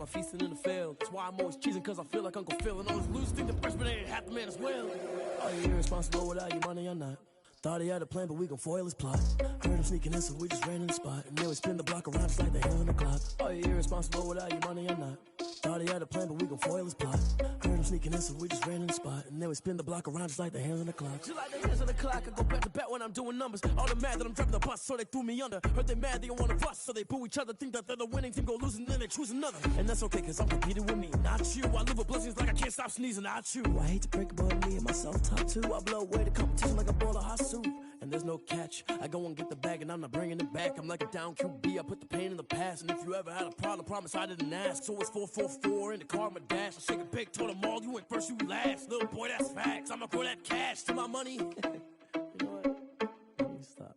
I'm feasting in the field. That's why I'm always cheesing, cause I feel like Uncle Phil. And all those losers think the freshman ain't half the man as well. Are you irresponsible without your money or not? Thought he had a plan, but we gon' foil his plot. Heard him sneaking in, so we just ran in the spot. And then we spin the block around just like the hands on the clock. Are you irresponsible without your money or not? Thought he had a plan, but we gon' foil his plot. Heard him sneaking in, so we just ran in the spot. And then we spin the block around just like the hands on the clock. Just like the hands on the clock, I go back to back when I'm doing numbers. All the mad that I'm driving the bus, so they threw me under. Heard they mad, they don't wanna bust, so they boo each other. Think that they're the winning team, go losing, then they choose another. And that's okay, cause I'm competing with me, not you. I live with blessings like I can't stop sneezing, not you. I hate to break it, but me and myself top two. I blow away the competition like a bowl of hot soup. And there's no catch, I go and get the bag and I'm not bringing it back. I'm like a down QB, I put the pain in the past. And if you ever had a problem, promise I didn't ask. So it's 444 in the car, my dash. I shake a big, told them all, you went first, you last. Little boy, that's facts, I'ma throw that cash to my money. You know what? Let me stop.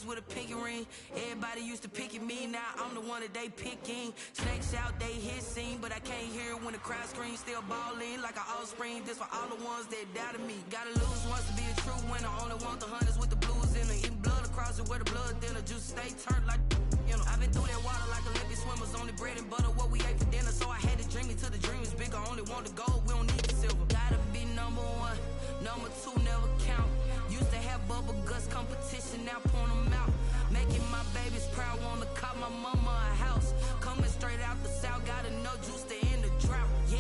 With a pinky ring, everybody used to pick at me. Now I'm the one that they picking. Snakes out, they hissing, but I can't hear when the crowd screams. Still balling like an offspring. This for all the ones that doubted me. Gotta lose once to be a true winner. Only want the hunters with the blues in it. Eating blood across it where the blood thinner. Juice stay turned like you know. I've been through that water like Olympic swimmers. Only bread and butter what we ate for dinner. So I had to dream me till the dream is bigger. Only want the gold, we don't need the silver. Gotta be number one, number two never count. Used to have bubble guts competition, now point them out. Making my babies proud, wanna cop my mama a house. Coming straight out the south, gotta know juice to end the drought. Yeah,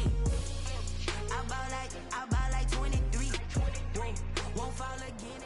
I buy like 23. Won't fall again.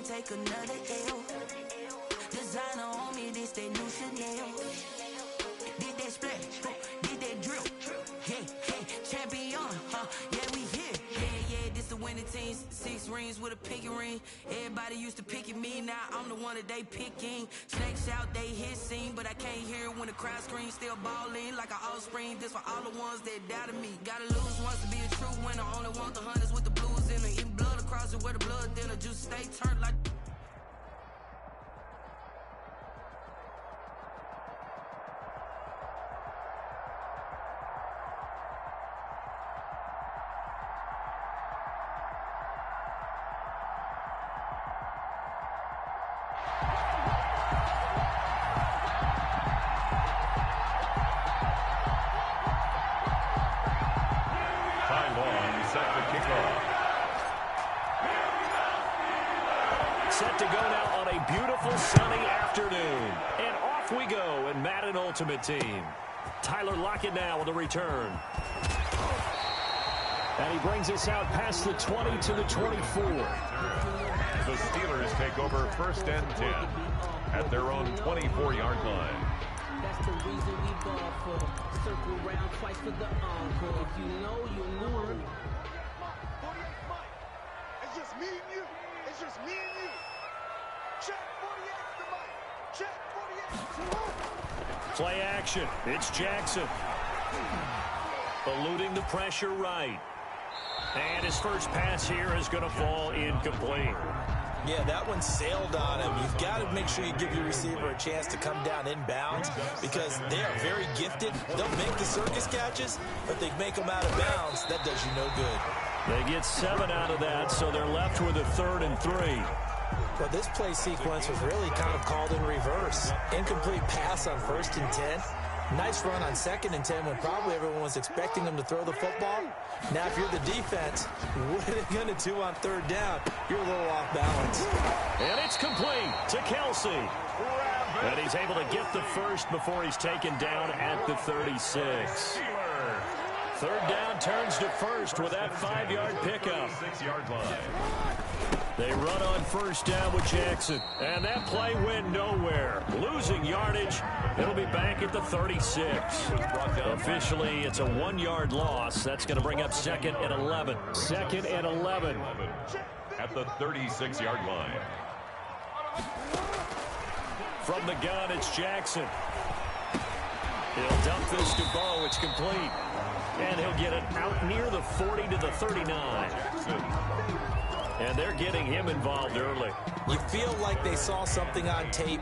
Take another L. Designer on me, this that new Chanel. Did that splash, did that drip. Yeah, champion, yeah, we here. Yeah, this the winning team. 6 rings with a pinky ring. Everybody used to pick at me, now I'm the one that they picking. Snakes out, they hissing, but I can't hear when the crowd screams. Still balling like an offspring. This for all the ones that doubted me. Gotta lose once to be a true winner. Only want the hunters with the blues in it. Eating blood across closet where the blood thinner juice stay turned like. Set to go now on a beautiful sunny afternoon. And off we go in Madden Ultimate Team. Tyler Lockett now on the return. And he brings us out past the 20 to the 24. The Steelers take over 1st and 10 at their own 24-yard line. That's the reason we ball for. Circle round twice for the encore. If you know, you know. 48 Mike. It's just me and you. It's just me and you. Check 48 to Mike. Check 48. Play action. It's Jackson. Eluding the pressure right. And his first pass here is going to fall incomplete. Yeah, that one sailed on him. You've got to make sure you give your receiver a chance to come down inbounds because they are very gifted. They'll make the circus catches, but they make them out of bounds. That does you no good. They get 7 out of that, so they're left with a 3rd and 3. Well, this play sequence was really kind of called in reverse. Incomplete pass on 1st and 10. Nice run on 2nd and 10 when probably everyone was expecting them to throw the football. Now, if you're the defense, what are they going to do on 3rd down? You're a little off balance. And it's complete to Kelsey. And he's able to get the first before he's taken down at the 36. 3rd down turns to 1st with that 5-yard pickup. 6-yard line. They run on 1st down with Jackson. And that play went nowhere. Losing yardage. It'll be back at the 36. Officially, it's a 1-yard loss. That's going to bring up 2nd and 11. 2nd and 11. At the 36-yard line. From the gun, it's Jackson. He'll dump this to Bo. It's complete. And he'll get it out near the 40 to the 39. And they're getting him involved early. You feel like they saw something on tape,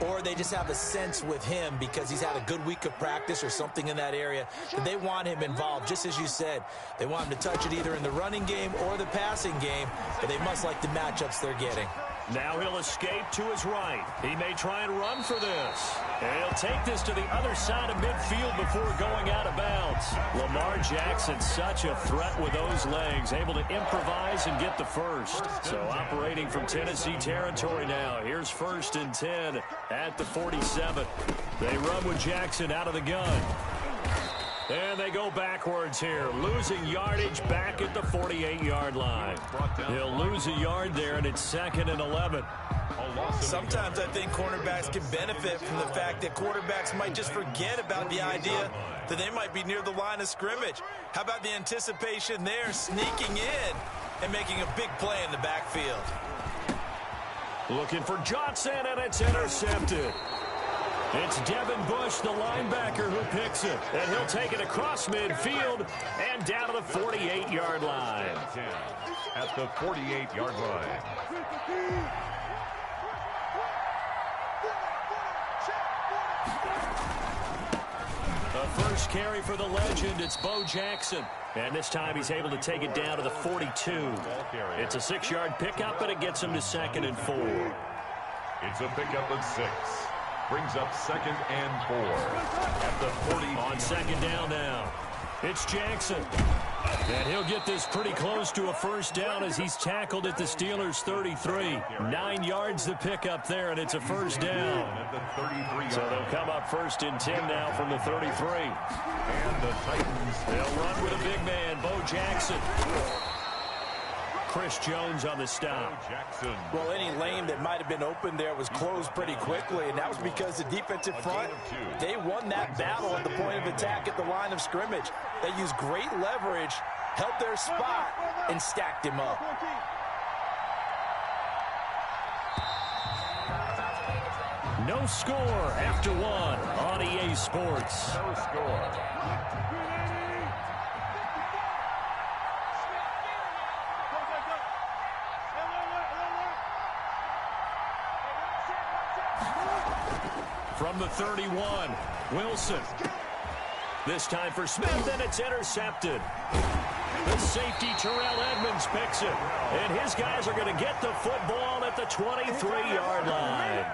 or they just have a sense with him because he's had a good week of practice or something in that area that they want him involved. Just as you said, they want him to touch it either in the running game or the passing game, but they must like the matchups they're getting. Now he'll escape to his right. He may try and run for this. And he'll take this to the other side of midfield before going out of bounds. Lamar Jackson, such a threat with those legs, able to improvise and get the first. So operating from Tennessee territory now. Here's 1st and 10 at the 47. They run with Jackson out of the gun. And they go backwards here, losing yardage back at the 48-yard line. He'll lose a yard there, and it's 2nd and 11. Sometimes I think cornerbacks can benefit from the fact that quarterbacks might just forget about the idea that they might be near the line of scrimmage. How about the anticipation there, sneaking in and making a big play in the backfield? Looking for Johnson, and it's intercepted. It's Devin Bush, the linebacker, who picks it. And he'll take it across midfield and down to the 48-yard line. At the 48-yard line. The first carry for the legend, it's Bo Jackson. And this time he's able to take it down to the 42. It's a 6-yard pickup, and it gets him to 2nd and 4. It's a pickup of 6. Brings up 2nd and 4 at the 40. On 2nd down now, it's Jackson. And he'll get this pretty close to a first down as he's tackled at the Steelers' 33. 9 yards to pick up there, and it's a first down. At the 33. So they'll come up 1st and 10 now from the 33. And the Titans. They'll run with a big man, Bo Jackson. Chris Jones on the stop. Jackson. Well, any lane that might have been open there was closed pretty quickly, and that was because the defensive front, they won that battle at the point of attack at the line of scrimmage. They used great leverage, held their spot, and stacked him up. No score after 1 on EA Sports. No score. From the 31, Wilson. This time for Smith, and it's intercepted. The safety, Terrell Edmonds, picks it. And his guys are going to get the football at the 23-yard line.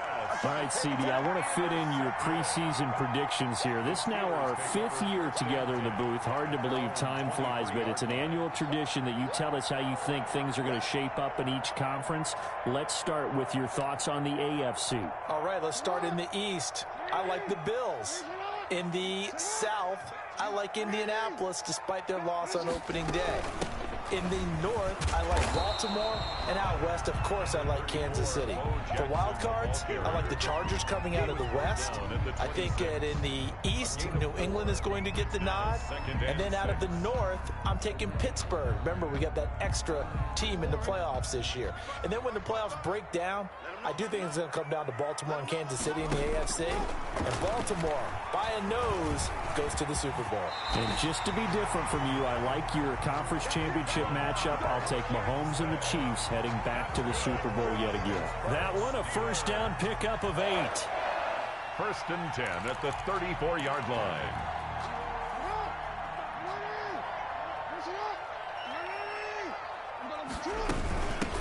All right, CD, I want to fit in your preseason predictions here. This is now our 5th year together in the booth. Hard to believe time flies, but it's an annual tradition that you tell us how you think things are going to shape up in each conference. Let's start with your thoughts on the AFC. All right, let's start in the East. I like the Bills. In the South, I like Indianapolis despite their loss on opening day. In the North, I like Baltimore, and out West, of course, I like Kansas City. For wild cards, I like the Chargers coming out of the West. I think that in the East, New England is going to get the nod. And then out of the North, I'm taking Pittsburgh. Remember, we got that extra team in the playoffs this year. And then when the playoffs break down, I do think it's going to come down to Baltimore and Kansas City in the AFC. And Baltimore, by a nose, goes to the Super Bowl. And just to be different from you, I like your conference championship matchup. I'll take Mahomes and the Chiefs heading back to the Super Bowl yet again. That one, a first down pickup of 8. 1st and 10 at the 34-yard line.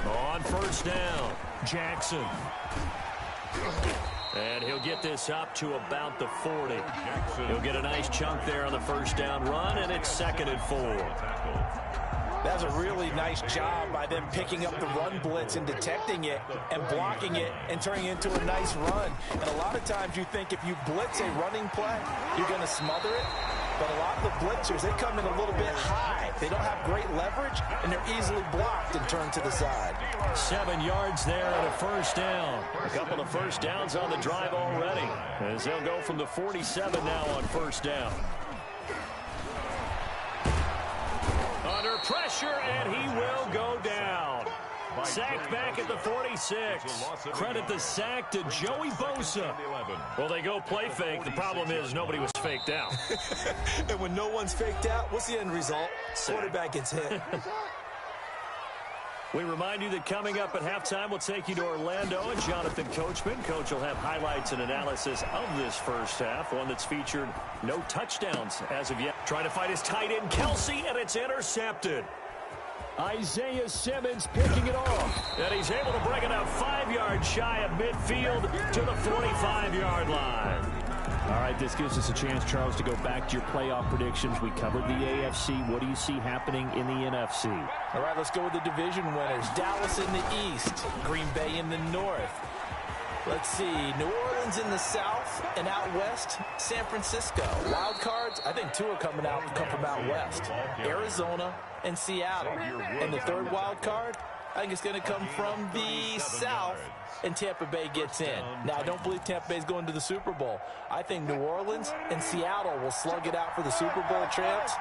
On first down, Jackson. And he'll get this up to about the 40. He'll get a nice chunk there on the first down run, and it's 2nd and 4. That's a really nice job by them picking up the run blitz and detecting it and blocking it and turning it into a nice run. And a lot of times you think if you blitz a running play, you're going to smother it. But a lot of the blitzers, they come in a little bit high. They don't have great leverage, and they're easily blocked and turned to the side. 7 yards there and a first down. A couple of first downs on the drive already, as they'll go from the 47 now on first down. Under pressure, and he will go down. Sacked back at the 46. Credit the sack to Joey Bosa. Well, they go play fake. The problem is nobody was faked out. And when no one's faked out, what's the end result? Quarterback gets hit. We remind you that coming up at halftime, we'll take you to Orlando and Jonathan Coachman. Coach will have highlights and analysis of this first half, one that's featured no touchdowns as of yet. Trying to fight his tight end, Kelsey, and it's intercepted. Isaiah Simmons picking it off. And he's able to bring it out 5 yards shy of midfield to the 45-yard line. All right, this gives us a chance, Charles, to go back to your playoff predictions. We covered the AFC. What do you see happening in the NFC? All right, let's go with the division winners. Dallas in the East, Green Bay in the North. Let's see, New Orleans in the South, and out West, San Francisco. Wild cards, I think 2 are come from out West. Arizona and Seattle. And the third wild card, I think it's going to come from the South, and Tampa Bay gets in. Now, I don't believe Tampa Bay is going to the Super Bowl. I think New Orleans and Seattle will slug it out for the Super Bowl champs,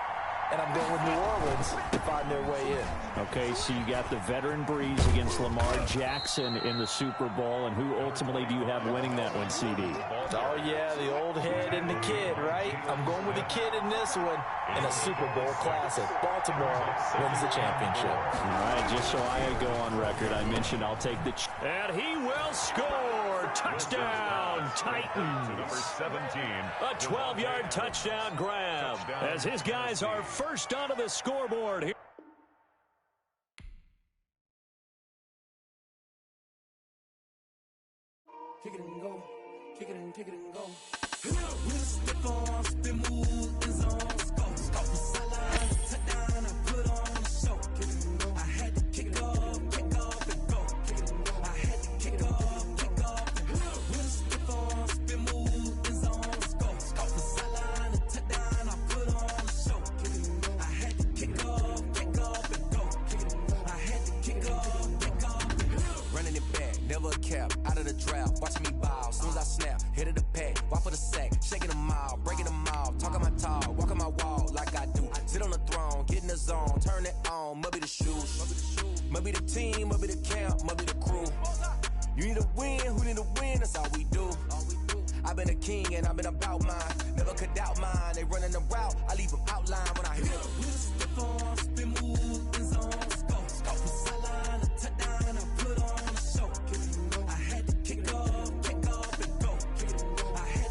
and I'm going with New Orleans to find their way in. Okay, so you got the veteran Breeze against Lamar Jackson in the Super Bowl, and who ultimately do you have winning that one, CD? Oh, yeah, the old head and the kid, right? I'm going with the kid in this one in a Super Bowl classic. Baltimore wins the championship. All right, just so I go on record, I mentioned I'll take the... And he will score. Touchdown, Titans. Number 17. A 12-yard touchdown grab as his guys are first onto the scoreboard here. Kick it and go. Kick it and go. With a stiff arm, spin move, in zone, go. Stop the sideline, touchdown, I put on the show. Kick it and go. I had to kick off and go. Kick it and go. I had to kick off and go. With a stiff arm, spin move, in zone, go. Stop the sideline, touchdown, I put on the show. Kick it and go. I had to kick off and go. Kick it and go. I had to kick off and go. Running it back, never a cap, out of the draft, watch me ball, soon as I snap, hit of the pack, walk for the sack, shaking them out, breaking them out, talking my talk, walking my wall like I do, sit on the throne, get in the zone, turn it on, must be the shoes, must be the team, must be the camp, must be the crew, you need a win, who need a win, that's all we do, I've been a king and I've been about mine, never could doubt mine, they running the route, I leave them outline when I hit them. Spin move, in zone, go, stop the sideline, a touchdown, I put on the show, I had to kick off and go, I had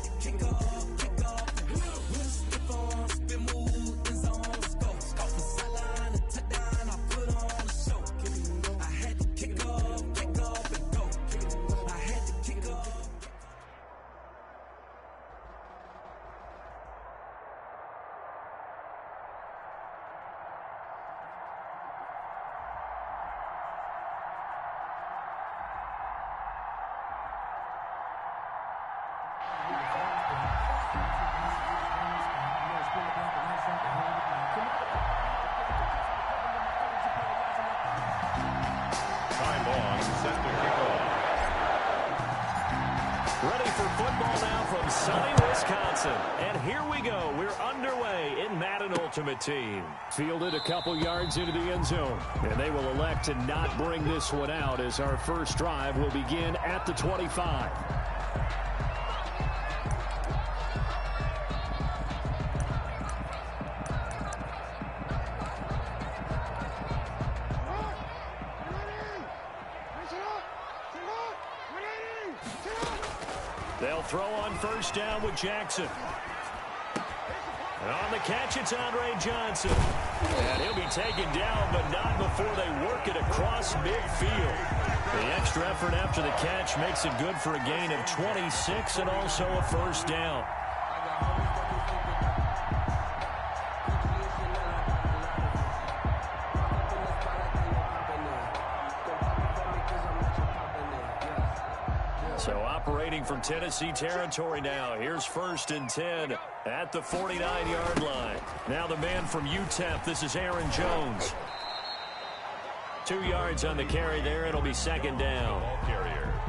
Ready for football now from sunny Wisconsin. And here we go. We're underway in Madden Ultimate Team. Fielded a couple yards into the end zone. And they will elect to not bring this one out as our first drive will begin at the 25. They'll throw on first down with Jackson. And on the catch, it's Andre Johnson. And he'll be taken down, but not before they work it across midfield. The extra effort after the catch makes it good for a gain of 26 and also a first down. So operating from Tennessee territory now. Here's 1st and 10 at the 49-yard line. Now the man from UTEP, this is Aaron Jones. 2 yards on the carry there. It'll be 2nd down.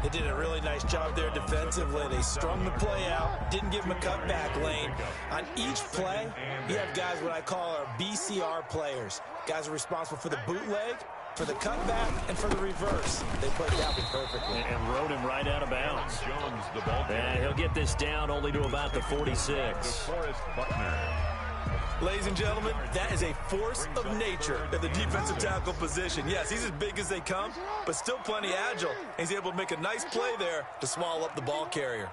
They did a really nice job there defensively. They strung the play out, didn't give him a cutback lane. On each play, you have guys what I call our BCR players. Guys are responsible for the bootleg, for the cutback, and for the reverse. They played that one perfectly. And rode him right out of bounds. Jones, the ball. And he'll get this down only to about the 46. Ladies and gentlemen, that is a force of nature at the defensive tackle position. Yes, he's as big as they come, but still plenty agile. He's able to make a nice play there to swallow up the ball carrier.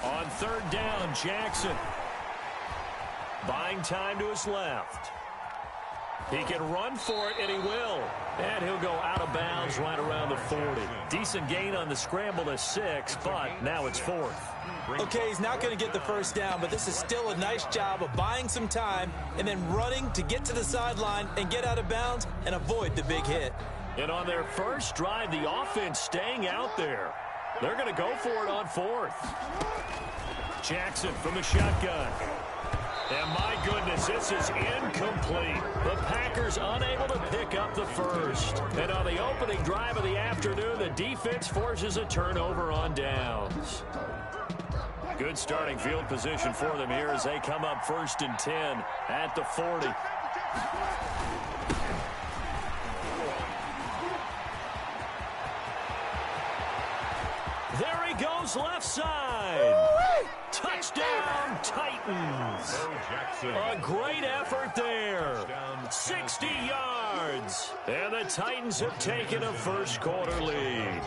On 3rd down, Jackson. Buying time to his left. He can run for it, and he will. And he'll go out of bounds right around the 40. Decent gain on the scramble to 6, but now it's 4th. Okay, he's not going to get the first down, but this is still a nice job of buying some time and then running to get to the sideline and get out of bounds and avoid the big hit. And on their first drive, the offense staying out there. They're going to go for it on 4th. Jackson from the shotgun. And my goodness, this is incomplete. The Packers unable to pick up the first. And on the opening drive of the afternoon, the defense forces a turnover on downs. Good starting field position for them here as they come up 1st and 10 at the 40. There he goes left side. Touchdown, Titans. A great effort there. 60 yards. And the Titans have taken a first quarter lead.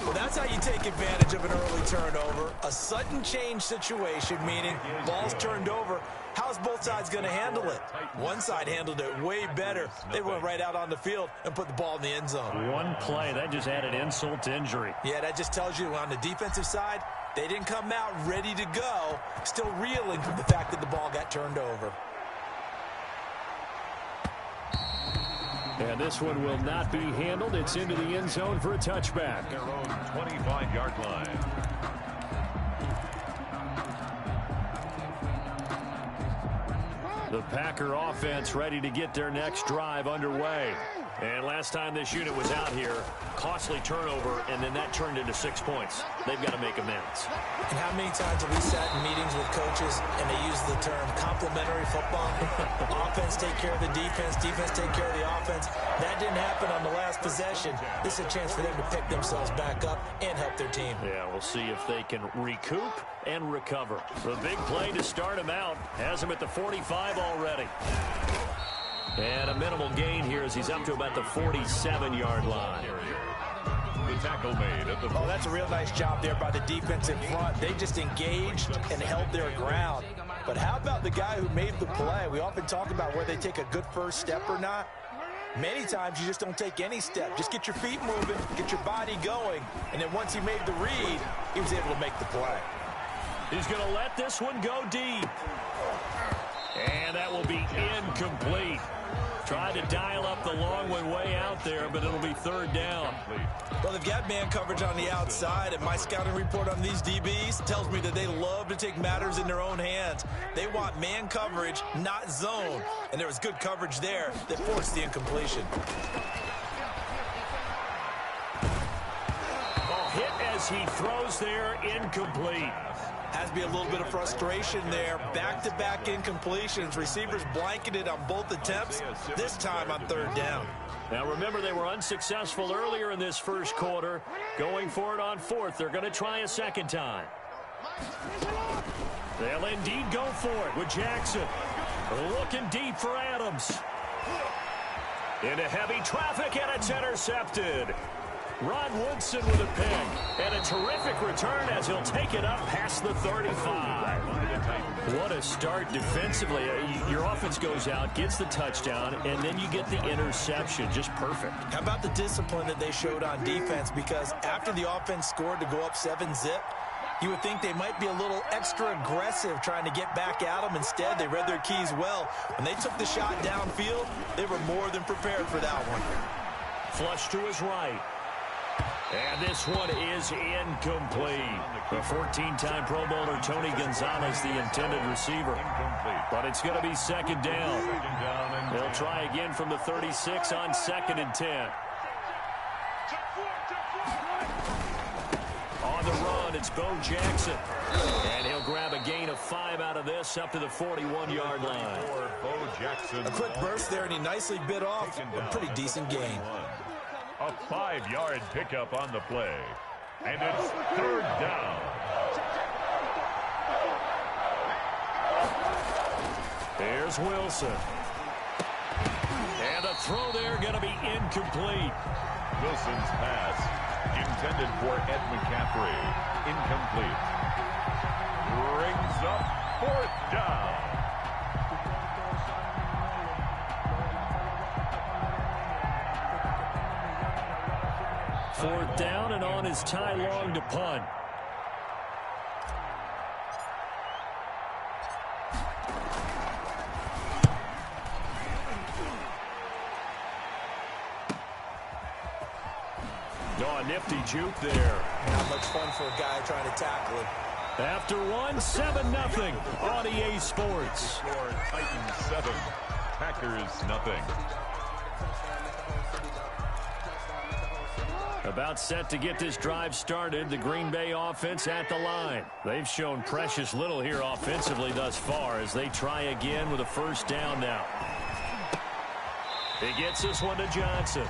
Well, that's how you take advantage of an early turnover. A sudden change situation, meaning ball's turned over. How's both sides going to handle it? One side handled it way better. They went right out on the field and put the ball in the end zone. One play, that just added insult to injury. Yeah, that just tells you on the defensive side, they didn't come out ready to go, still reeling from the fact that the ball got turned over. And this one will not be handled. It's into the end zone for a touchback. Their own 25-yard line. The Packer offense ready to get their next drive underway. And last time this unit was out here, costly turnover, and then that turned into 6 points. They've got to make amends. And how many times have we sat in meetings with coaches and they use the term complementary football? Offense take care of the defense, defense take care of the offense. That didn't happen on the last possession. This is a chance for them to pick themselves back up and help their team. Yeah, we'll see if they can recoup and recover. The big play to start him out has him at the 45 already. And a minimal gain here as he's up to about the 47-yard line. The tackle made at the... Oh, that's a real nice job there by the defensive front. They just engaged and held their ground. But how about the guy who made the play? We often talk about where they take a good first step or not. Many times you just don't take any step. Just get your feet moving, get your body going. And then once he made the read, he was able to make the play. He's going to let this one go deep. And that will be incomplete. Tried to dial up the long one way out there, but it'll be third down. Well, they've got man coverage on the outside, and my scouting report on these DBs tells me that they love to take matters in their own hands. They want man coverage, not zone. And there was good coverage there that forced the incompletion. Hit as he throws there, incomplete. Has to be a little bit of frustration there. Back-to-back incompletions. Receivers blanketed on both attempts, this time on third down. Now remember, they were unsuccessful earlier in this first quarter. Going for it on fourth. They're going to try a second time. They'll indeed go for it with Jackson. Looking deep for Adams. Into heavy traffic, and it's intercepted. Ron Woodson with a pick, and a terrific return as he'll take it up past the 35. What a start defensively. Your offense goes out, gets the touchdown, and then you get the interception. Just perfect. How about the discipline that they showed on defense? Because after the offense scored to go up 7-zip, you would think they might be a little extra aggressive trying to get back at them. Instead, they read their keys well. When they took the shot downfield, they were more than prepared for that one. Flush to his right. And this one is incomplete. The 14-time Pro Bowler Tony Gonzalez, the intended receiver. But it's going to be second down. They'll try again from the 36 on 2nd and 10. On the run, it's Bo Jackson. And he'll grab a gain of 5 out of this up to the 41-yard line. A quick burst there, and he nicely bit off a pretty decent gain. A 5-yard pickup on the play. And it's third down. Here's Wilson. And the throw there going to be incomplete. Wilson's pass intended for Ed McCaffrey. Incomplete. Brings up fourth down. Fourth down, and on is Ty Long to punt. Oh, a nifty juke there. Not much fun for a guy trying to tackle him. After one, 7-0 on EA Sports. Titans 7, Packers nothing. About set to get this drive started, the Green Bay offense at the line. They've shown precious little here offensively thus far as they try again with a first down now. He gets this one to Johnson.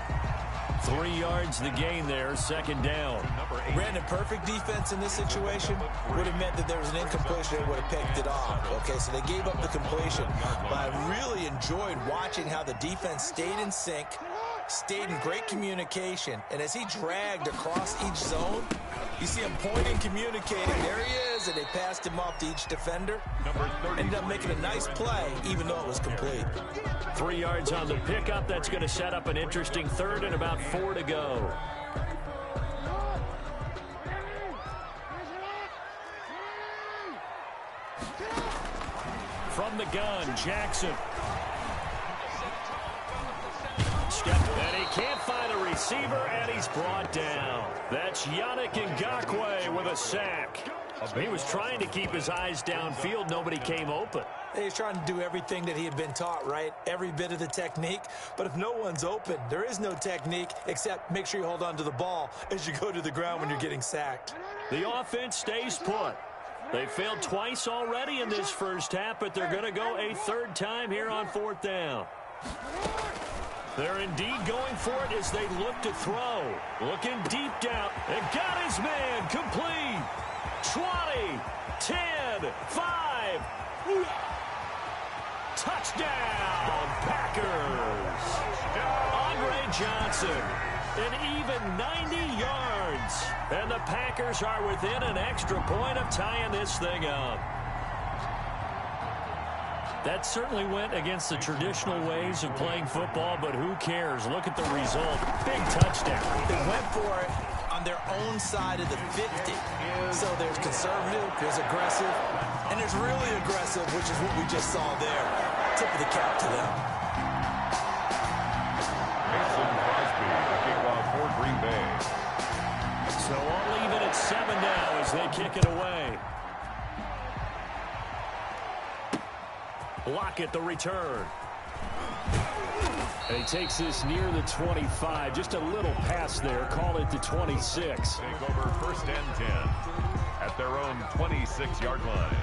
3 yards the gain there, second down. Brandon, perfect defense in this situation would have meant that there was an incompletion and would have picked it off. Okay, so they gave up the completion. But I really enjoyed watching how the defense stayed in sync, stayed in great communication, and as he dragged across each zone, you see him pointing, communicating. There he is, and they passed him off to each defender. Ended up making a nice play, even though it was complete. 3 yards on the pickup. That's going to set up an interesting third and about 4 to go. From the gun, Jackson. And he can't find a receiver, and he's brought down. That's Yannick Ngakoue with a sack. He was trying to keep his eyes downfield. Nobody came open. He was trying to do everything that he had been taught, right? Every bit of the technique. But if no one's open, there is no technique except make sure you hold on to the ball as you go to the ground when you're getting sacked. The offense stays put. They failed twice already in this first half, but they're going to go a third time here on fourth down. They're indeed going for it as they look to throw. Looking deep down. And got his man complete. 20, 10, 5. Touchdown, Packers. Andre Johnson, an even 90 yards. And the Packers are within an extra point of tying this thing up. That certainly went against the traditional ways of playing football, but who cares? Look at the result. Big touchdown. They went for it on their own side of the 50. So there's conservative, there's aggressive, and there's really aggressive, which is what we just saw there. Tip of the cap to them. Bay. So I'll leave it at 7 now as they kick it away. Lockett the return. And he takes this near the 25. Just a little pass there. Call it the 26. Take over 1st and 10 at their own 26-yard line.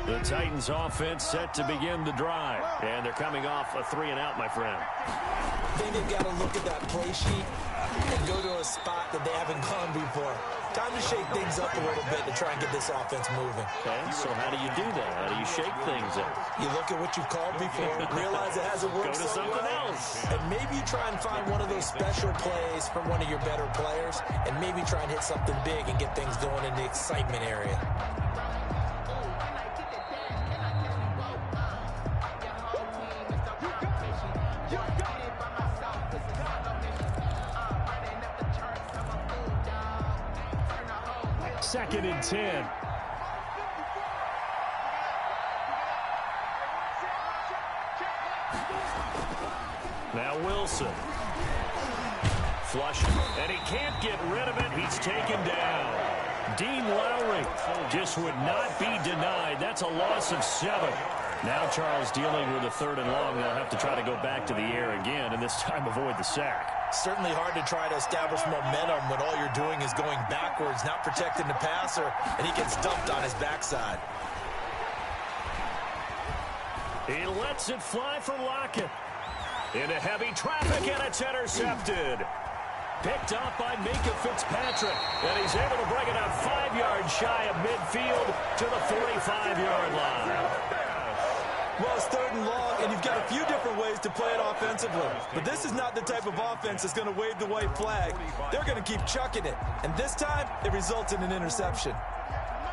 The Titans offense set to begin the drive. And they're coming off a 3-and-out, my friend. I think they've got to look at that play sheet and go to a spot that they haven't gone before. Time to shake things up a little bit to try and get this offense moving. Okay, so how do you do that? How do you shake things up? You look at what you've called before, realize it hasn't worked Go to something else. And maybe you try and find one of those special plays from one of your better players, and maybe try and hit something big and get things going in the excitement area. Second and 10. Now Wilson. Flush, and he can't get rid of it. He's taken down. Dean Lowry just would not be denied. That's a loss of 7. Now Charles dealing with a 3rd and long. They'll have to try to go back to the air again, and this time avoid the sack. Certainly hard to try to establish momentum when all you're doing is going backwards, not protecting the passer, and he gets dumped on his backside. He lets it fly for Lockett. Into heavy traffic, and it's intercepted. Picked up by Minkah Fitzpatrick, and he's able to bring it out 5 yards shy of midfield to the 45-yard line. Well, it's 3rd and long, and you've got a few different ways to play it offensively. But this is not the type of offense that's going to wave the white flag. They're going to keep chucking it. And this time, it results in an interception.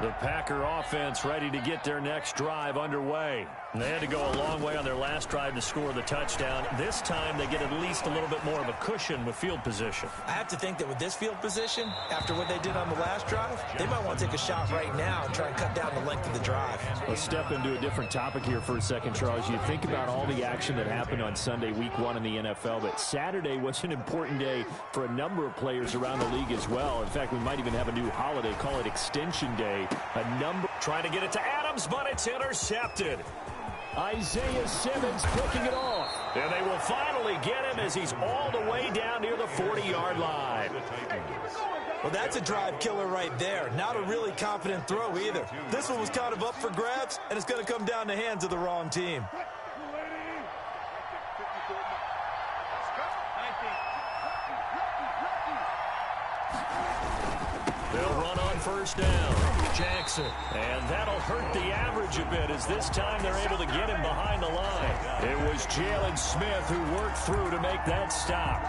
The Packer offense ready to get their next drive underway. And they had to go a long way on their last drive to score the touchdown. This time they get at least a little bit more of a cushion with field position. I have to think that with this field position, after what they did on the last drive, they might want to take a shot right now and try and cut down the length of the drive. Let's step into a different topic here for a second, Charles. You think about all the action that happened on Sunday, week 1 in the NFL, but Saturday was an important day for a number of players around the league as well. In fact, we might even have a new holiday, call it Extension Day. A number trying to get it to Adams, but it's intercepted. Isaiah Simmons picking it off. And they will finally get him as he's all the way down near the 40-yard line. Well, that's a drive killer right there. Not a really confident throw either. This one was kind of up for grabs, and it's going to come down the hands of the wrong team. They'll run on 1st down. Jackson. And that'll hurt the average a bit as this time they're able to get him behind the line. It was Jalen Smith who worked through to make that stop.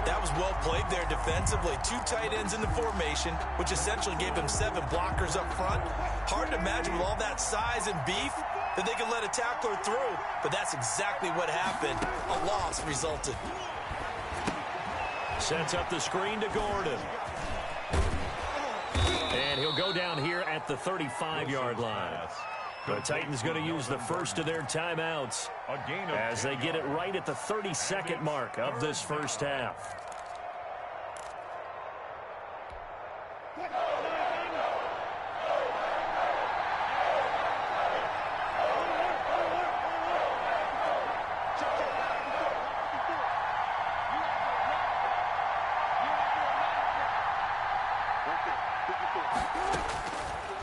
That was well played there defensively. 2 tight ends in the formation, which essentially gave them 7 blockers up front. Hard to imagine with all that size and beef that they could let a tackler through, but that's exactly what happened. A loss resulted. Sets up the screen to Gordon. And he'll go down here at the 35-yard line. The Titans going to use the first of their timeouts as they get it right at the 32nd mark of this first half.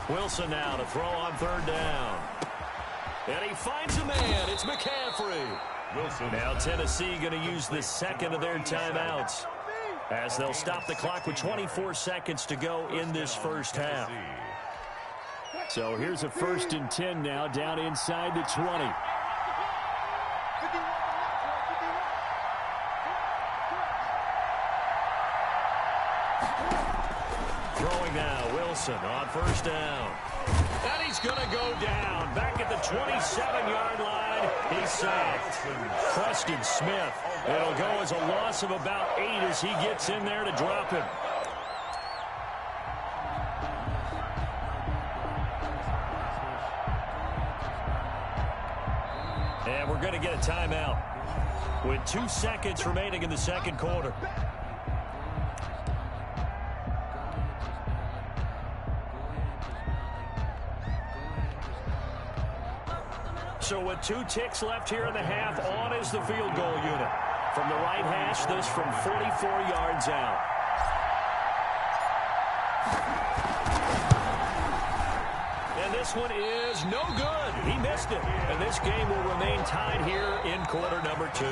Wilson now to throw on 3rd down. And he finds a man. It's McCaffrey. Wilson. Now Tennessee going to use the second of their timeouts as they'll stop the clock with 24 seconds to go in this first half. So here's a 1st and 10 now down inside the 20. Throwing now, Wilson on 1st down. And he's going to go down. Back at the 27-yard line, he's sacked. Preston Smith. It'll go as a loss of about 8 as he gets in there to drop him. And we're going to get a timeout. with 2 seconds remaining in the second quarter. So with 2 ticks left here in the half, on is the field goal unit. From the right hash, this from 44 yards out. And this one is no good. He missed it. And this game will remain tied here in quarter number 2.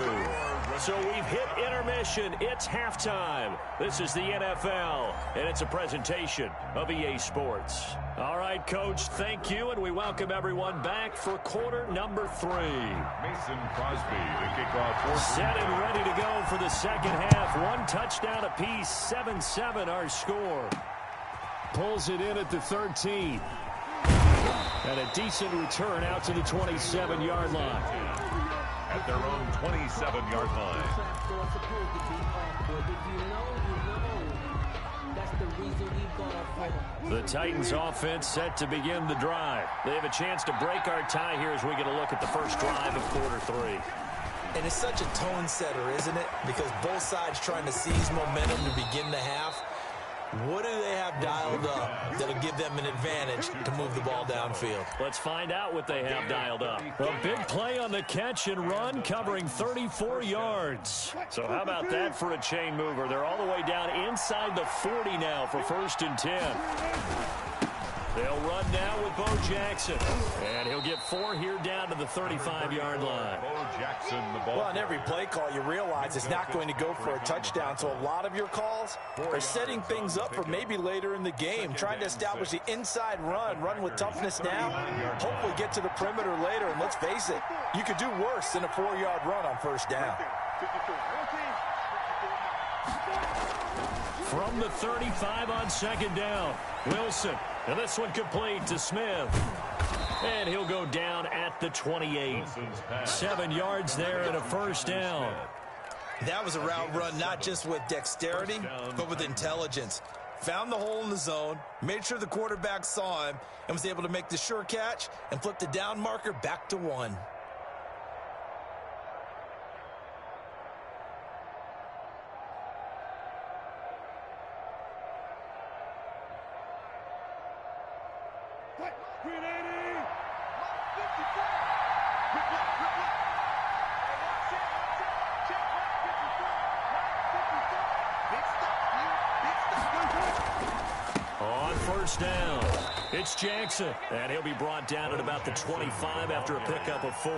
So we've hit intermission. It's halftime. This is the NFL, and it's a presentation of EA Sports. All right, Coach, thank you, and we welcome everyone back for quarter number 3. Mason Crosby, the kickoff. Set and ready to go for the second half. 1 touchdown apiece, 7-7 our score. Pulls it in at the 13. And a decent return out to the 27-yard line. At their own 27-yard line. The Titans offense set to begin the drive. They have a chance to break our tie here as we get a look at the first drive of quarter 3. And it's such a tone setter, isn't it? Because both sides trying to seize momentum to begin the half. What do they have dialed up that'll give them an advantage to move the ball downfield? Let's find out what they have dialed up. A big play on the catch and run, covering 34 yards. So how about that for a chain mover? They're all the way down inside the 40 now for 1st and 10. They'll run now with Bo Jackson. And he'll get 4 here down to the 35-yard line. Bo Jackson, the ball. Well, on every play call, you realize it's not going to go for a touchdown. So a lot of your calls are setting things up for maybe later in the game, trying to establish the inside run with toughness now, hopefully get to the perimeter later. And let's face it, you could do worse than a 4-yard run on 1st down. From the 35 on 2nd down, Wilson. And this one complete to Smith. And he'll go down at the 28. 7 yards there and a 1st down. That was a route run not just with dexterity, but with intelligence. Found the hole in the zone, made sure the quarterback saw him, and was able to make the sure catch and flip the down marker back to 1. On 1st down, it's Jackson. And he'll be brought down at about the 25 after a pickup of 4.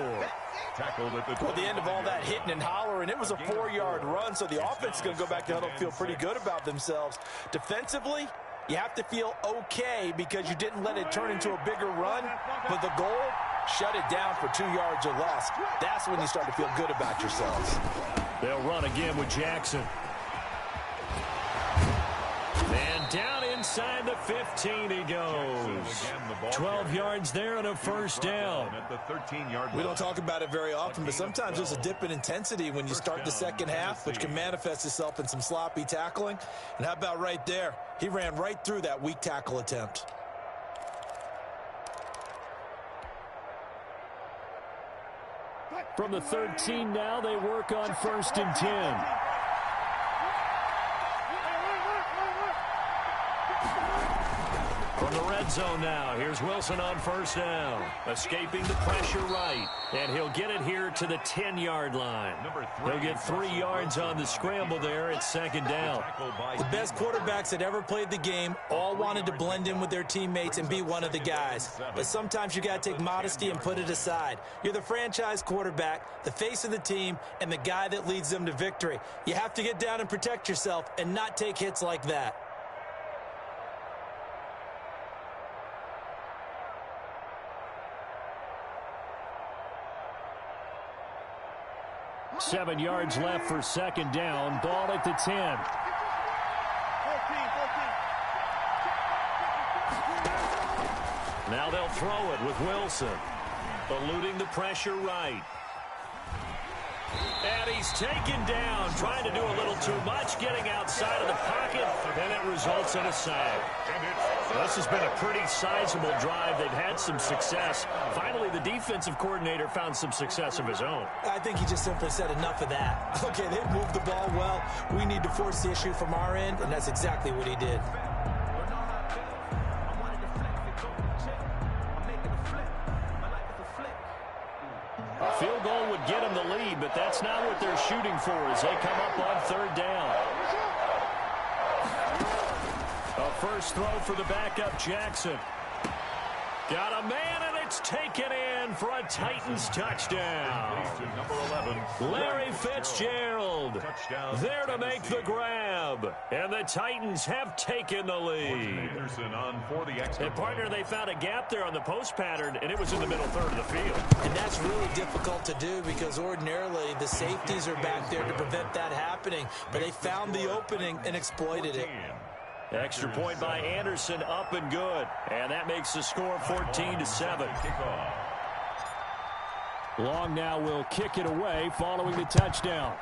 Tackled at the 20. Well, the end of all that hitting and hollering, it was a 4-yard run, so the offense is going to go back to huddle, feel pretty good about themselves. Defensively, you have to feel okay because you didn't let it turn into a bigger run, but the goal, shut it down for 2 yards or less. That's when you start to feel good about yourselves. They'll run again with Jackson. And down inside the 15 he goes. 12 yards there and a 1st down. We don't talk about it very often, but sometimes there's a dip in intensity when you start the second half, which can manifest itself in some sloppy tackling. And how about right there? He ran right through that weak tackle attempt. From the 13 now, they work on 1st and 10. From the red zone now, here's Wilson on 1st down. Escaping the pressure right. And he'll get it here to the 10-yard line. He'll get 3 yards on the scramble there at 2nd down. The best quarterbacks that ever played the game all wanted to blend in with their teammates and be one of the guys. But sometimes you got to take modesty and put it aside. You're the franchise quarterback, the face of the team, and the guy that leads them to victory. You have to get down and protect yourself and not take hits like that. Seven yards left for 2nd down. Ball at the 10. Now they'll throw it with Wilson. Eluding the pressure right. And he's taken down, trying to do a little too much, getting outside of the pocket, and it results in a sack. And it's This has been a pretty sizable drive. They've had some success. Finally, the defensive coordinator found some success of his own. I think he just simply said enough of that. Okay, they've moved the ball well. We need to force the issue from our end, and that's exactly what he did. A field goal would get them the lead, but that's not what they're shooting for as they come up on third down. A first throw for the backup, Jackson. Got a man, and it's taken in for a Titans touchdown. Number 11, Larry Fitzgerald there to make the grab. And the Titans have taken the lead. Anderson on for the extra. And partner, they found a gap there on the post pattern, and it was in the middle third of the field. And that's really difficult to do because ordinarily the safeties are back there to prevent that happening. But they found the opening and exploited it. Extra point by Anderson, up and good. And that makes the score 14-7. Long now will kick it away following the touchdown.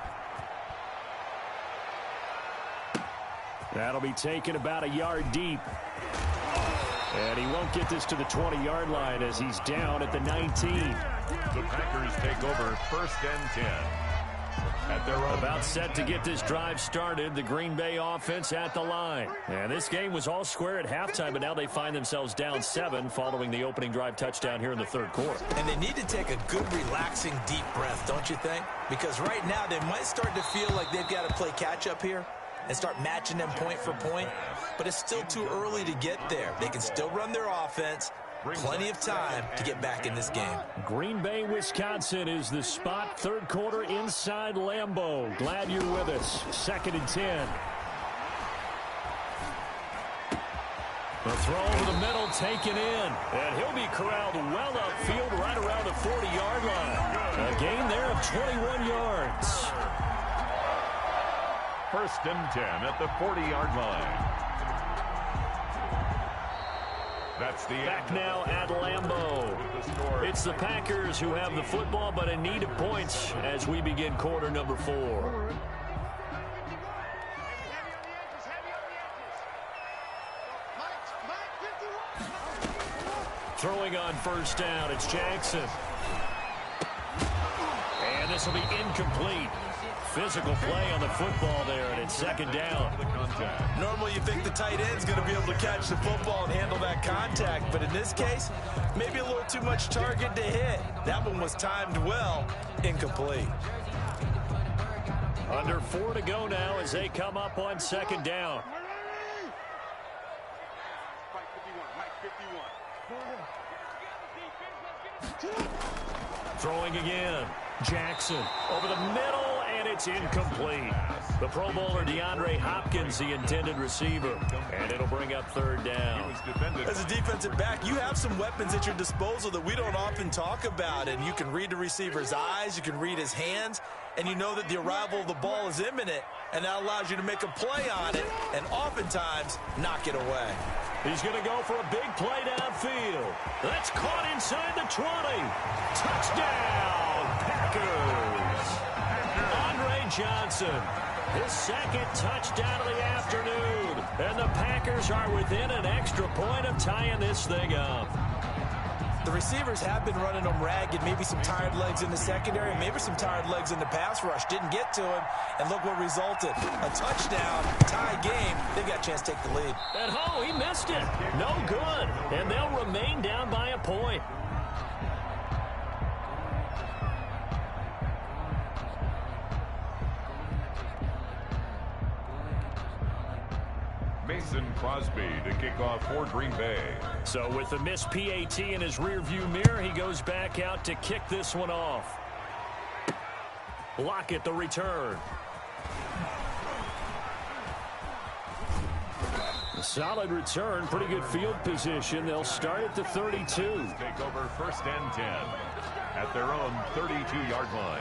That'll be taken about a yard deep. And he won't get this to the 20-yard line as he's down at the 19. The Packers take over first and 10. At their own. About set to get this drive started, the Green Bay offense at the line. And this game was all square at halftime, but now they find themselves down 7 following the opening drive touchdown here in the third quarter. And they need to take a good, relaxing, deep breath, don't you think? Because right now they might start to feel like they've got to play catch-up here and start matching them point for point. But it's still too early to get there. They can still run their offense. Plenty of time to get back in this game. Green Bay, Wisconsin is the spot. Third quarter inside Lambeau. Glad you're with us. 2nd and 10. The throw over the middle taken in. And he'll be corralled well upfield right around the 40-yard line. A gain there of 21 yards. First and 10 at the 40-yard line. That's the back now at Lambeau. It's the Packers who have the football, but in need of points as we begin quarter number 4. Throwing on first down, it's Jackson. And this will be incomplete. Physical play on the football there, and it's 2nd down. Normally you think the tight end's going to be able to catch the football and handle that contact, but in this case, maybe a little too much target to hit. That one was timed well, incomplete. Under 4 to go now as they come up on 2nd down. Throwing again. Jackson over the middle, and it's incomplete. The Pro Bowler DeAndre Hopkins, the intended receiver, and it'll bring up 3rd down. As a defensive back, you have some weapons at your disposal that we don't often talk about, and you can read the receiver's eyes, you can read his hands, and you know that the arrival of the ball is imminent, and that allows you to make a play on it and oftentimes knock it away. He's going to go for a big play downfield. That's caught inside the 20. Touchdown, Packers. Andre Johnson, his 2nd touchdown of the afternoon. And the Packers are within an extra point of tying this thing up. The receivers have been running them ragged, maybe some tired legs in the secondary, maybe some tired legs in the pass rush. Didn't get to him, and look what resulted. A touchdown, tie game. They've got a chance to take the lead. And he missed it. No good. And they'll remain down by a point. Mason Crosby to kick off for Green Bay. So with the missed PAT in his rearview mirror, he goes back out to kick this one off. Lockett the return. A solid return, pretty good field position. They'll start at the 32. Take over 1st and 10 at their own 32-yard line.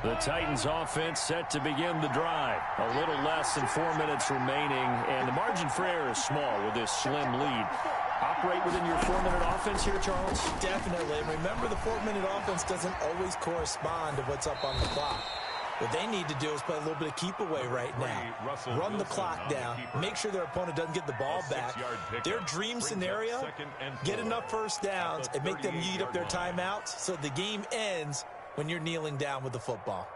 The Titans offense set to begin the drive. A little less than 4 minutes remaining, and the margin for error is small with this slim lead. Operate within your 4-minute offense here, Charles? Definitely. Remember, the 4-minute offense doesn't always correspond to what's up on the clock. What they need to do is play a little bit of keep away right now. Run the clock down. Make sure their opponent doesn't get the ball back. Their dream scenario, get enough first downs and make them eat up their timeouts so the game ends when you're kneeling down with the football.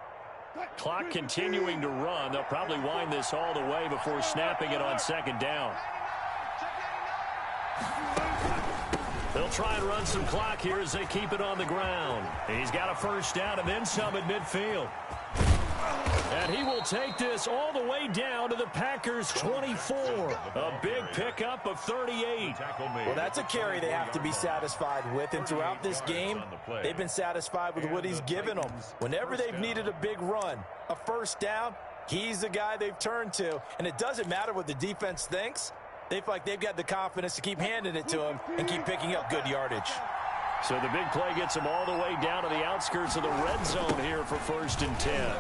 Clock continuing to run. They'll probably wind this all the way before snapping it on second down. They'll try and run some clock here as they keep it on the ground. He's got a first down and then some at midfield. And he will take this all the way down to the Packers' 24. A big pickup of 38. Well, that's a carry they have to be satisfied with. And throughout this game, they've been satisfied with what he's given them. Whenever they've needed a big run, a first down, he's the guy they've turned to. And it doesn't matter what the defense thinks. They feel like they've got the confidence to keep handing it to him and keep picking up good yardage. So the big play gets him all the way down to the outskirts of the red zone here for 1st and 10.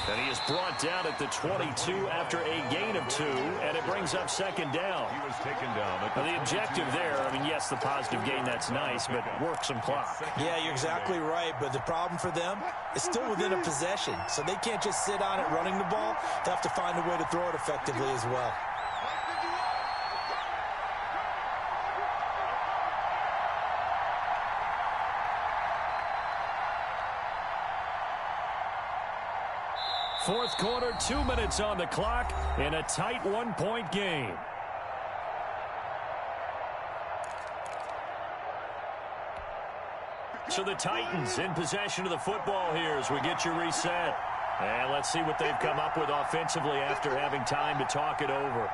And he is brought down at the 22 after a gain of 2, and it brings up second down. He was taken down. Now the objective there, I mean, yes, the positive gain, that's nice, but work some clock. Yeah, you're exactly right, but the problem for them is still within a possession, so they can't just sit on it running the ball. They have to find a way to throw it effectively as well. Fourth quarter, 2 minutes on the clock in a tight 1-point game. So the Titans in possession of the football here as we get you reset. And let's see what they've come up with offensively after having time to talk it over.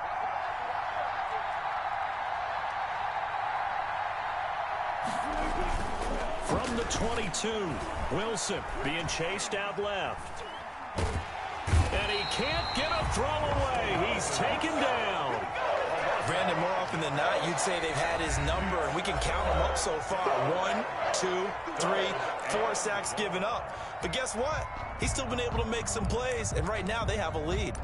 From the 22, Wilson being chased out left. And he can't get a throw away. He's taken down. Brandon, more often than not, you'd say they've had his number, and we can count them up so far. 1, 2, 3, 4 sacks given up. But guess what? He's still been able to make some plays, and right now they have a lead.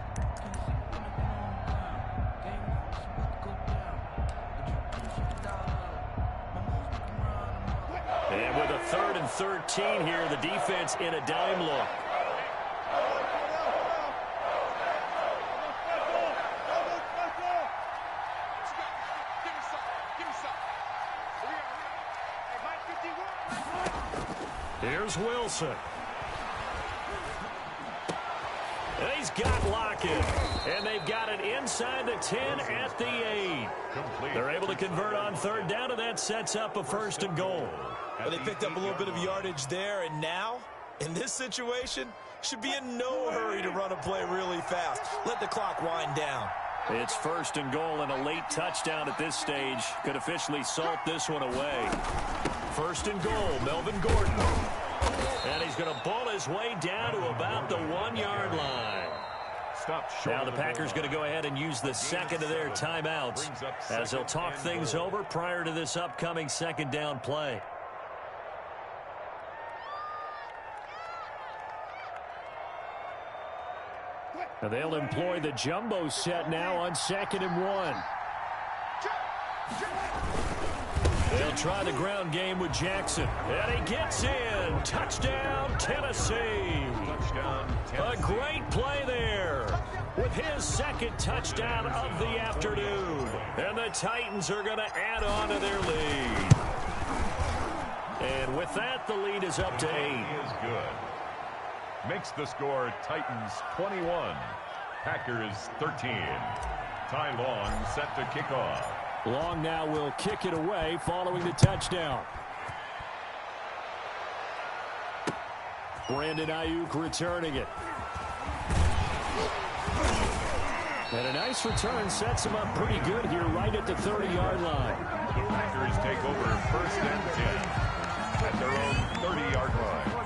And with a 3rd and 13 here, the defense in a dime look. Here's Wilson. And he's got Lockett. And they've got it inside the 10 at the 8. They're able to convert on 3rd down, and that sets up a 1st and goal. Well, they picked up a little bit of yardage there, and now, in this situation, should be in no hurry to run a play really fast. Let the clock wind down. It's 1st and goal, and a late touchdown at this stage could officially salt this one away. 1st and goal, Melvin Gordon. And he's going to ball his way down to about the 1-yard line. Now the Packers going to go ahead and use the second of their timeouts as they'll talk things over prior to this upcoming 2nd down play. Now they'll employ the jumbo set now on 2nd and 1. They'll try the ground game with Jackson. And he gets in. Touchdown, Tennessee. A great play there with his 2nd touchdown of the afternoon. And the Titans are going to add on to their lead. And with that, the lead is up to 8. Is good. Makes the score Titans 21, Packers 13. Ty Long set to kick off. Long now will kick it away following the touchdown. Brandon Ayuk returning it. And a nice return sets him up pretty good here right at the 30-yard line. The Packers take over 1st and 10 at their own 30-yard line.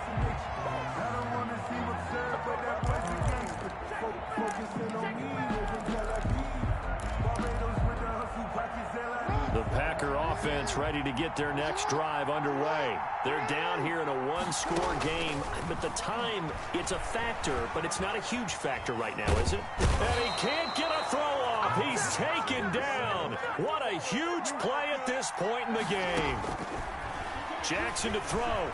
The Packer offense gets ready to get their next drive underway. They're down here in a one-score game, but the time, it's a factor, but it's not a huge factor right now, is it? And he can't get a throw off. He's taken down. What a huge play at this point in the game. Jackson to throw.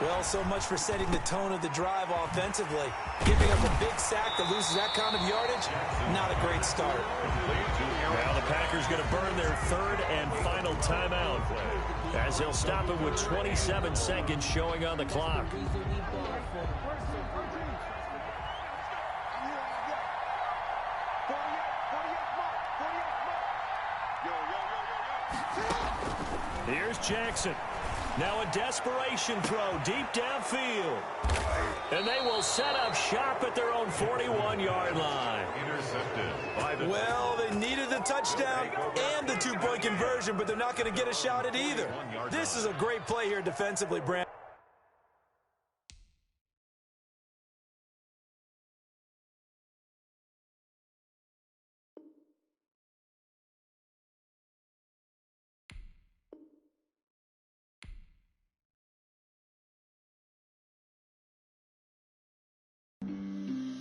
Well, so much for setting the tone of the drive offensively. Giving up a big sack that loses that kind of yardage, not a great start. Now the Packers going to burn their third and final timeout as they'll stop it with 27 seconds showing on the clock. Here's Jackson. Now a desperation throw deep downfield. And they will set up shop at their own 41-yard line. Intercepted. Well, they needed the touchdown and the two-point conversion, but they're not going to get a shot at either. This is a great play here defensively, Brand.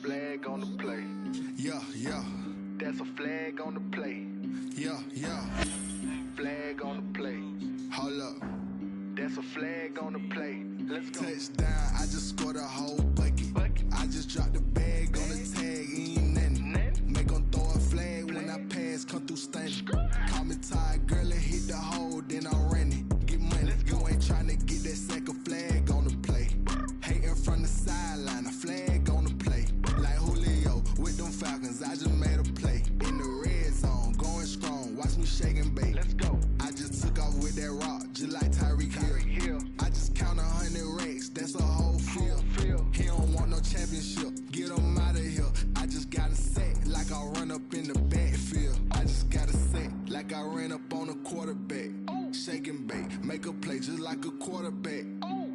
Flag on the play. Yeah, yeah. That's a flag on the play. Yeah, yeah. Flag on the play. Hold up. That's a flag on the play. Let's go. Touchdown, I just scored a whole bucket. I just dropped the bag on the tag, ain't nothing. Make them throw a flag when I pass, come through stunning. Call me tired, girl, and hit the hole, then I'm running. Get money, you ain't trying to get that second flag on the play. Hating from the sideline, a flag on the play. Like Julio with them Falcons, I just made a play. In the red zone, going strong, watch me shake and bake. Let's go. I just took off with that rock, just like Tyreek Hill. I just count 100 racks, that's a whole field. He don't want no championship, get him out of here. I just got a set, like I run up in the backfield. I just got a set, like I ran up on a quarterback. Shake and bake, make a play just like a quarterback.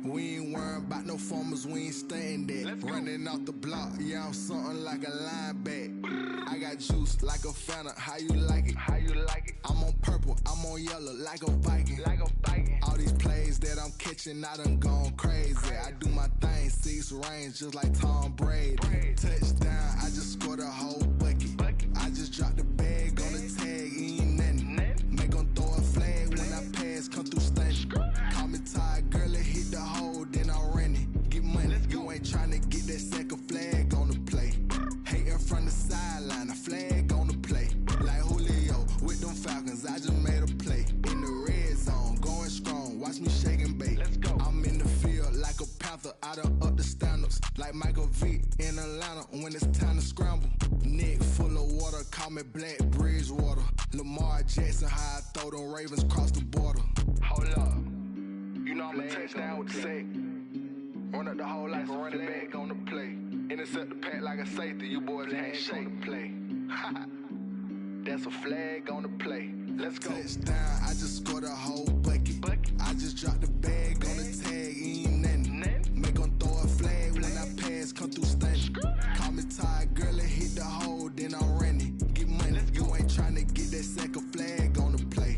We ain't worrying about no formers, we ain't staying there. Running off the block, yeah, I'm something like a linebacker. I got juice like a Fanta, how you like it? How you like it? I'm on purple, I'm on yellow, like a Viking. Like a Viking. All these plays that I'm catching, I done gone crazy. I do my thing, 6 range, just like Tom Brady. Touchdown, I just scored a whole bucket. I just dropped the bag on the tag, ain't nothing. Make them throw a flag when I pass, come through stunning. Call me tired, girl, and hit the hole, then I'm running. Get money, you ain't trying to get that second flag on the play. Hating from the sideline, a flag on the play. Like Julio with them Falcons, I just made a play. In the red zone, going strong, watch me shake and bake. Let's go. I'm in the field like a panther, I done up the standards. Like Michael Vick in Atlanta when it's time to scramble. Neck full of water, call me Black Bridgewater. Lamar Jackson, how I throw them Ravens cross the border. Hold up. You know I'm a touchdown with the sack. Run up the whole like a running back on the play. Intercept the pack like a safety. You boys ain't shake the play. That's a flag on the play. Let's go. Touchdown, I just scored a whole bucket. I just dropped the bag on the tag, ain't nothing. Make them throw a flag when I pass, come through stunning. Call me tired, girl, and hit the hole, then I'm running. Get money, you ain't trying to get that second flag on the play.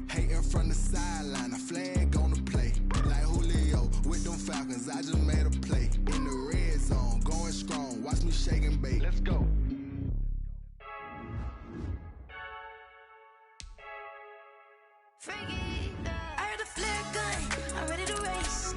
Hating from the sideline, a flag on the play. Like Julio with them Falcons, I just made a play. In the red zone, going strong, watch me shake and bake. Let's go. I heard a flare gun, I'm ready to race.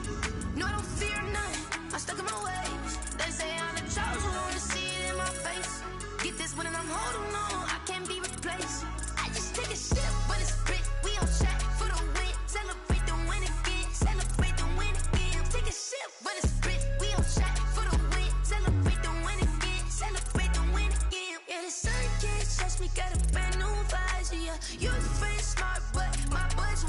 No, I don't fear none, I'm stuck in my ways. They say I'm the chosen one, to see it in my face. Get this one and I'm holding on, I can't be replaced. I just take a sip, but it's split. We on track for the win, celebrate the win again. Celebrate the win again. Take a sip, but it's split. We on track for the win, celebrate the win again. Celebrate the win again. Yeah, the sun can't touch me, got a brand new visor. Yeah, you was pretty smart, but my budget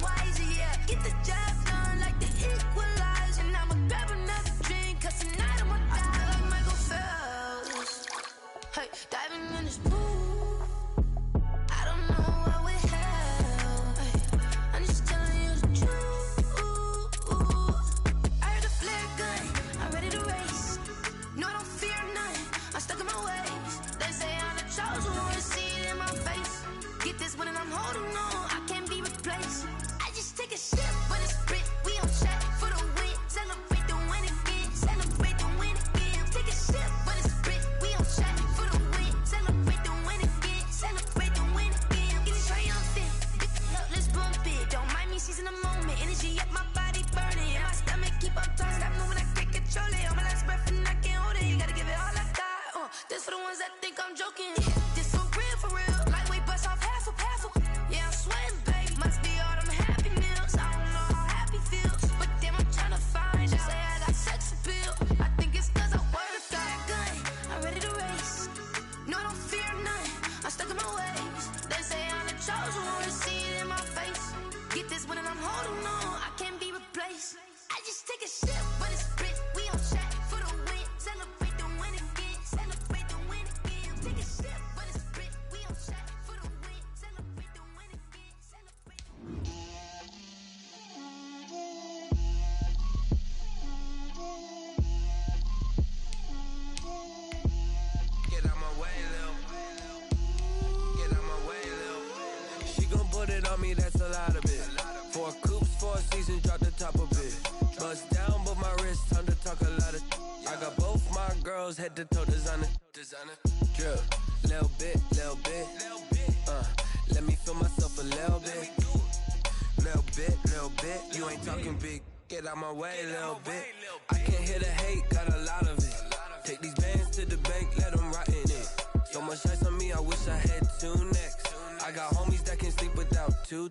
energy at my body burning. My stomach keep on tossed, stop moving, I can't control it. On my last breath and I can't hold it. You gotta give it all I got. This for the ones that think I'm joking. This for real. Lightweight bust off half a. Yeah, I'm sweating, babe. Must be all them happy meals. I don't know how happy feels, but damn, I'm tryna find you. Say I got sex appeal. I think it's 'cause I work got a gun. I'm ready to race. No, I don't fear nothing. I'm stuck in my ways. They say I'm the chosen one. See it in my face. Get this one and I'm holding on. I can't be replaced. I just take a sip, but it's split. We on chat for the win. Celebrate the win again. Celebrate the win again. Take a sip, but it's split. We on chat for the win. Celebrate the win again. Celebrate the win. Get out my way, Lil. Get out my way, Lil. She gon' put it on me, that's a lot of it. 4 coops, 4 seasons, drop the top of it. Bust down, but my wrist, time to talk a lot of. I got both my girls head to toe designer. Drip, little bit. Let me feel myself a little bit. Little bit. You ain't talking big. Get out my way, little bit. I can't hear the hate, got a lot of it. Take these bands to the bank, let them rot in it. So much ice on me, I wish I had 2 necks. I got homies that can sleep without 2.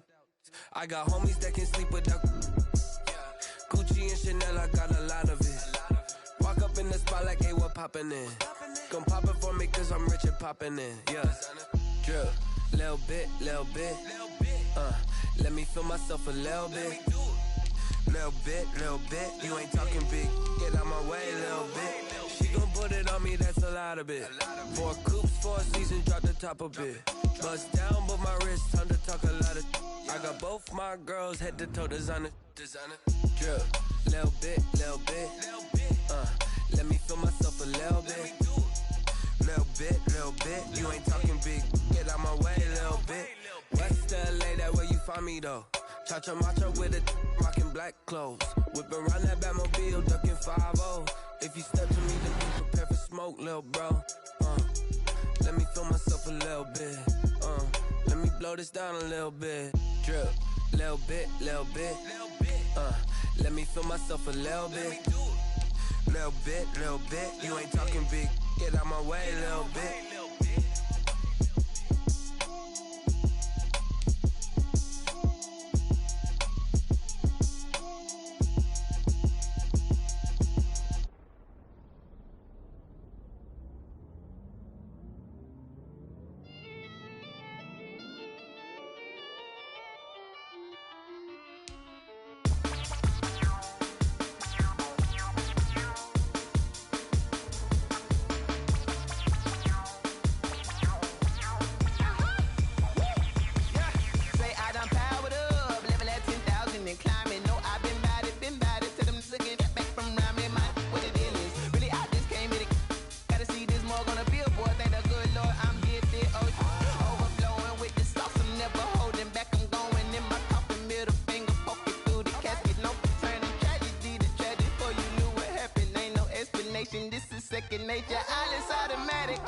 I got homies that can sleep without Gucci and Chanel, I got a lot of it. Walk up in the spot like, hey, what poppin' in? Gon' pop it for me cause I'm rich and poppin' in. Yeah, drip, little bit. Let me feel myself a little bit. Little bit. You ain't talking big. Get out my way, little bit. She gon' put it on me, that's a lot of it. 4 coops, 4 seasons, drop the top of it. Bust down, but my wrist, time to talk a lot of. I got both my girls head to toe designer. Drip, little bit. Let me feel myself a little bit. Little bit. You ain't talking big. Get out my way, little bit. West LA, that where you find me though. Cha-cha macho with a rockin' black clothes. Whip around that Batmobile, ducking 5-0. If you step to me, then be prepared for smoke, little bro. Let me feel myself a little bit. Let me blow this down a little bit. Drip, little bit. Let me feel myself a little bit. Little bit. You ain't talking big. Get out my way, little bit. This is second nature, all is automatic.